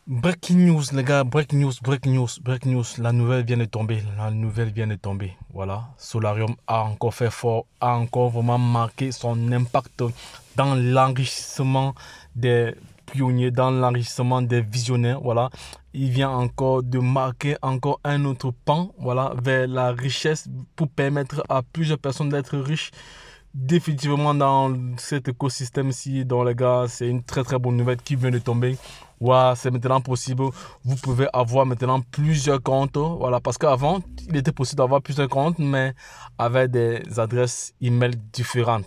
Breaking news, les gars, breaking news. La nouvelle vient de tomber. La nouvelle vient de tomber. Voilà. Solarium a encore fait fort, a encore vraiment marqué son impact dans l'enrichissement des pionniers, dans l'enrichissement des visionnaires. Voilà. Il vient encore de marquer encore un autre pan, voilà, vers la richesse pour permettre à plusieurs personnes d'être riches définitivement dans cet écosystème-ci, dans les gars, c'est une très très bonne nouvelle qui vient de tomber. Ouais, c'est maintenant possible. Vous pouvez avoir maintenant plusieurs comptes. Voilà, parce qu'avant, il était possible d'avoir plusieurs comptes, mais avec des adresses email différentes.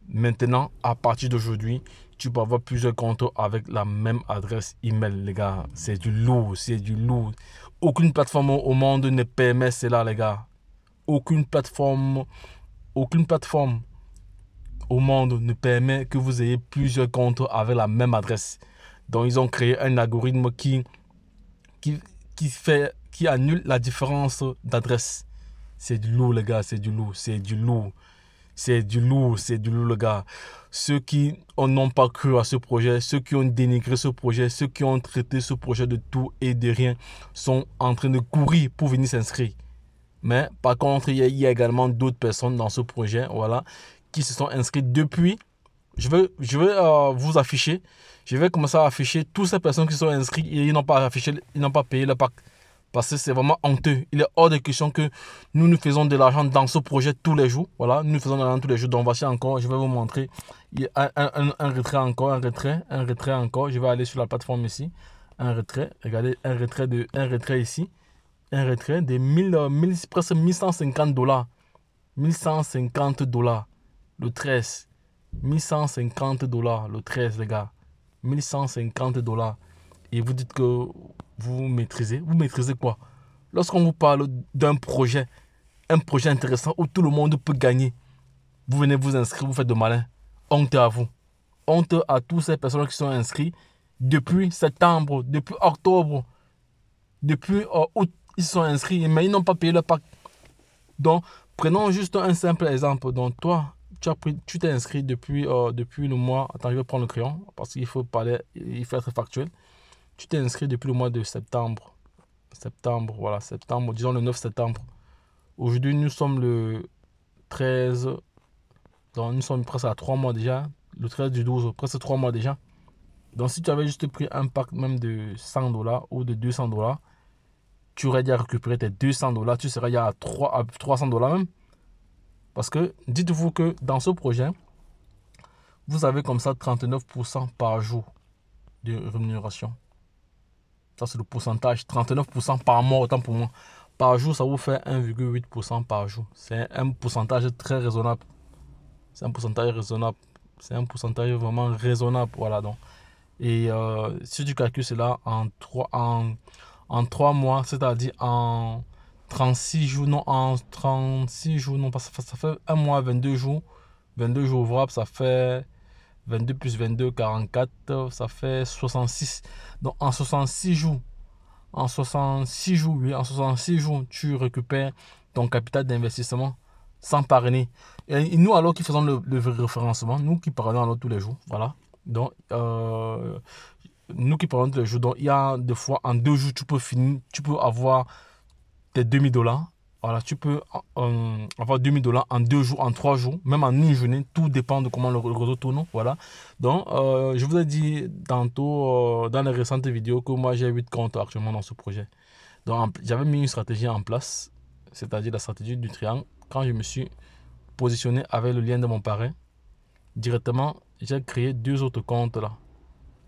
Maintenant, à partir d'aujourd'hui, tu peux avoir plusieurs comptes avec la même adresse email, les gars. C'est du lourd, c'est du lourd. Aucune plateforme au monde ne permet cela, les gars. Aucune plateforme au monde ne permet que vous ayez plusieurs comptes avec la même adresse. Donc, ils ont créé un algorithme qui, qui annule la différence d'adresse. C'est du lourd, les gars, c'est du lourd, c'est du lourd. C'est du lourd, c'est du lourd, les gars. Ceux qui n'ont pas cru à ce projet, ceux qui ont dénigré ce projet, ceux qui ont traité ce projet de tout et de rien, sont en train de courir pour venir s'inscrire. Mais par contre, il y a également d'autres personnes dans ce projet, voilà, qui se sont inscrites depuis. Je vais vous afficher. Je vais commencer à afficher toutes ces personnes qui sont inscrites et ils n'ont pas affiché, ils n'ont pas payé le pack. Parce que c'est vraiment honteux. Il est hors de question que nous faisons de l'argent dans ce projet tous les jours. Voilà, nous faisons de l'argent tous les jours. Donc voici encore, je vais vous montrer. Il y a un retrait encore, un retrait encore. Je vais aller sur la plateforme ici. Un retrait, regardez, un retrait ici. Un retrait de presque 1150 $. 1150 $. Le 13. 1150 $. Le 13, les gars. 1150 $. Et vous dites que vous maîtrisez. Vous maîtrisez quoi? Lorsqu'on vous parle d'un projet, un projet intéressant où tout le monde peut gagner, vous venez vous inscrire, vous faites de malin. Honte à vous. Honte à toutes ces personnes qui sont inscrites depuis septembre, depuis octobre, depuis août. Ils sont inscrits, mais ils n'ont pas payé le pack. Donc, prenons juste un simple exemple. Donc, toi, tu t'es inscrit depuis le mois. Attends, je vais prendre le crayon parce qu'il faut parler, il faut être factuel. Tu t'es inscrit depuis le mois de septembre. Septembre, voilà, septembre, disons le 9 septembre. Aujourd'hui, nous sommes le 13. Donc, nous sommes presque à 3 mois déjà. Le 13 du 12, presque 3 mois déjà. Donc, si tu avais juste pris un pack même de 100 $ ou de 200 $, tu aurais déjà récupéré tes 200 $. Tu serais déjà à 300 $ même. Parce que dites-vous que dans ce projet, vous avez comme ça 39% par jour de rémunération. Ça, c'est le pourcentage. 39% par mois, autant pour moi. Par jour, ça vous fait 1,8% par jour. C'est un pourcentage très raisonnable. C'est un pourcentage raisonnable. C'est un pourcentage vraiment raisonnable. Voilà donc. Et si tu calcules cela en 3 mois, c'est-à-dire en 36 jours, non, en 36 jours, non, parce que ça fait un mois, 22 jours. 22 jours ouvrables, ça fait 22 plus 22, 44, ça fait 66. Donc en 66 jours, oui, en 66 jours, tu récupères ton capital d'investissement sans parrainer. Et nous, alors qui faisons le référencement, nous qui parlons alors tous les jours, voilà. Donc, nous qui parlons tous les jours, donc il y a des fois, en 2 jours, tu peux finir, tu peux avoir tes 2000 $. Voilà, tu peux avoir 2000 $ en 2 jours, en 3 jours, même en une journée. Tout dépend de comment le réseau tourne. Voilà. Donc, je vous ai dit tantôt dans les récentes vidéos que moi j'ai 8 comptes actuellement dans ce projet. Donc, j'avais mis une stratégie en place, c'est-à-dire la stratégie du triangle. Quand je me suis positionné avec le lien de mon parrain, directement, j'ai créé 2 autres comptes là.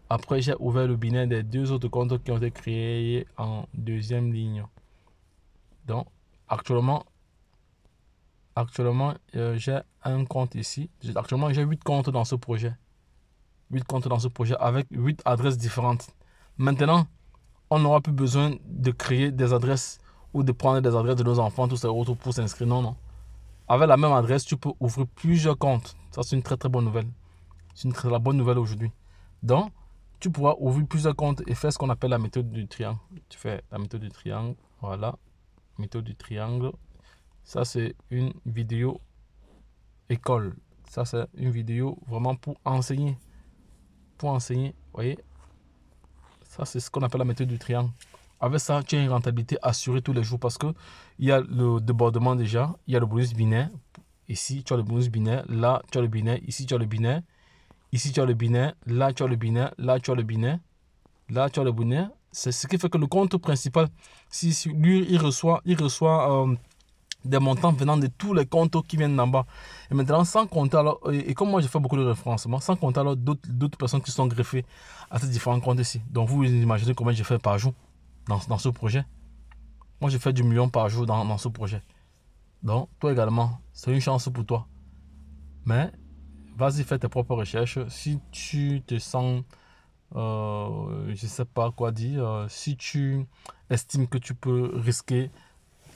Après, j'ai ouvert le binet des 2 autres comptes qui ont été créés en deuxième ligne. Donc, actuellement, j'ai un compte ici. Actuellement, j'ai 8 comptes dans ce projet. 8 comptes dans ce projet avec 8 adresses différentes. Maintenant, on n'aura plus besoin de créer des adresses ou de prendre des adresses de nos enfants, tous ces autres pour s'inscrire. Non, non. Avec la même adresse, tu peux ouvrir plusieurs comptes. Ça, c'est une très très bonne nouvelle. C'est une très bonne nouvelle aujourd'hui. Donc, tu pourras ouvrir plusieurs comptes et faire ce qu'on appelle la méthode du triangle. Tu fais la méthode du triangle. Voilà. Méthode du triangle. Ça, c'est une vidéo école. Ça, c'est une vidéo vraiment pour enseigner. Pour enseigner, vous voyez. Ça, c'est ce qu'on appelle la méthode du triangle. Avec ça, tu as une rentabilité assurée tous les jours parce qu'il y a le débordement déjà, il y a le bonus binaire. Ici, tu as le bonus binaire, là, tu as le binaire, ici, tu as le binaire, ici, tu as le binaire, là, tu as le binaire, là, tu as le binaire, là, tu as le binaire. C'est ce qui fait que le compte principal, si lui, il reçoit des montants venant de tous les comptes qui viennent d'en bas. Et maintenant, sans compter, alors, et comme moi, j'ai fait beaucoup de référencement, sans compter alors d'autres personnes qui sont greffées à ces différents comptes ici. Donc, vous imaginez combien j'ai fait par jour dans ce projet. Moi, j'ai fait du million par jour dans ce projet. Donc, toi également, c'est une chance pour toi. Mais, vas-y, fais tes propres recherches. Si tu te sens, je ne sais pas quoi dire, si tu estimes que tu peux risquer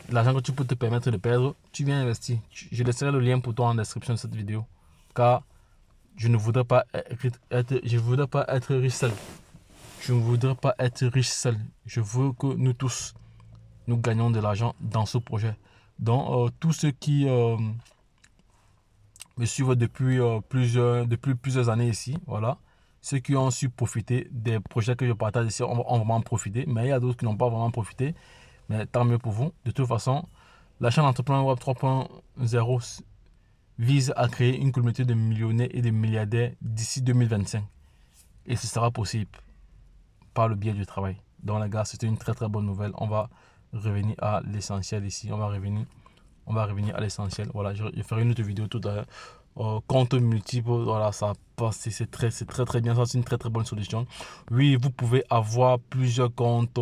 l'argent que tu peux te permettre de perdre, tu viens investir. Je laisserai le lien pour toi en description de cette vidéo. Car je ne voudrais pas être riche seul. Je ne voudrais pas être riche seul. Je veux que nous tous, nous gagnons de l'argent dans ce projet. Donc, tous ceux qui me suivent depuis plusieurs années ici, voilà, ceux qui ont su profiter des projets que je partage ici ont vraiment profité. Mais il y a d'autres qui n'ont pas vraiment profité. Mais tant mieux pour vous. De toute façon, la chaîne Entrepreneur Web 3.0 vise à créer une communauté de millionnaires et de milliardaires d'ici 2025. Et ce sera possible par le biais du travail. Donc les gars, c'était une très très bonne nouvelle. On va revenir à l'essentiel ici. On va revenir à l'essentiel. Voilà, je ferai une autre vidéo tout à l'heure. Compte multiple, voilà, ça passe, c'est très bien. Ça, c'est une très très bonne solution. Oui, vous pouvez avoir plusieurs comptes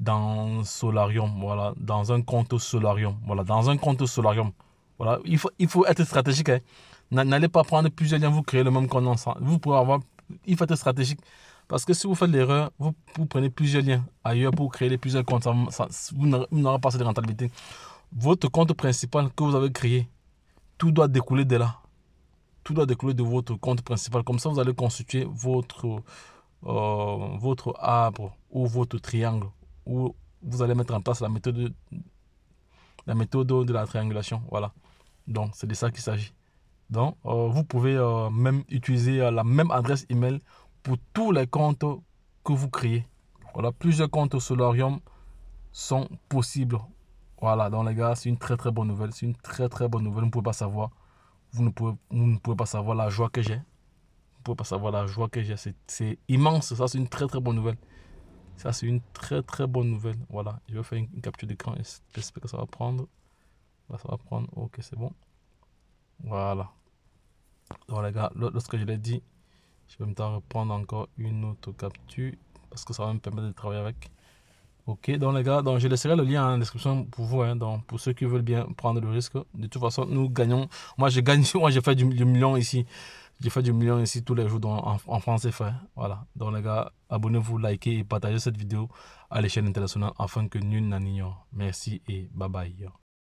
dans Solarium, voilà, dans un compte Solarium, voilà, dans un compte Solarium, voilà, il faut être stratégique, hein. N'allez pas prendre plusieurs liens, vous créez le même compte ensemble. Vous pouvez avoir, il faut être stratégique, parce que si vous faites l'erreur, vous prenez plusieurs liens ailleurs pour créer plusieurs comptes, vous n'aurez pas assez de rentabilité. Votre compte principal que vous avez créé, tout doit découler de là. Tout doit découler de votre compte principal. Comme ça, vous allez constituer votre arbre ou votre triangle où vous allez mettre en place la méthode de la triangulation. Voilà. Donc, c'est de ça qu'il s'agit. Donc, vous pouvez même utiliser la même adresse email pour tous les comptes que vous créez. Voilà, plusieurs comptes Solarium sont possibles. Voilà, donc les gars, c'est une très très bonne nouvelle. C'est une très très bonne nouvelle. Vous ne pouvez pas savoir. Vous ne pouvez pas savoir la joie que j'ai. Vous ne pouvez pas savoir la joie que j'ai. C'est immense. Ça, c'est une très très bonne nouvelle. Ça, c'est une très très bonne nouvelle. Voilà, je vais faire une capture d'écran. J'espère que ça va prendre. Là, ça va prendre. Ok, c'est bon. Voilà. Donc les gars, lorsque je l'ai dit, je vais me reprendre encore une autre capture parce que ça va me permettre de travailler avec. Ok, donc les gars, donc je laisserai le lien en description pour vous, hein, donc pour ceux qui veulent bien prendre le risque. De toute façon, nous gagnons. Moi, je gagne. Moi, j'ai fait du million ici. J'ai fait du million ici tous les jours en France et fait. Voilà. Donc les gars, abonnez-vous, likez et partagez cette vidéo à l'échelle internationale afin que nul n'en ignore. Merci et bye bye.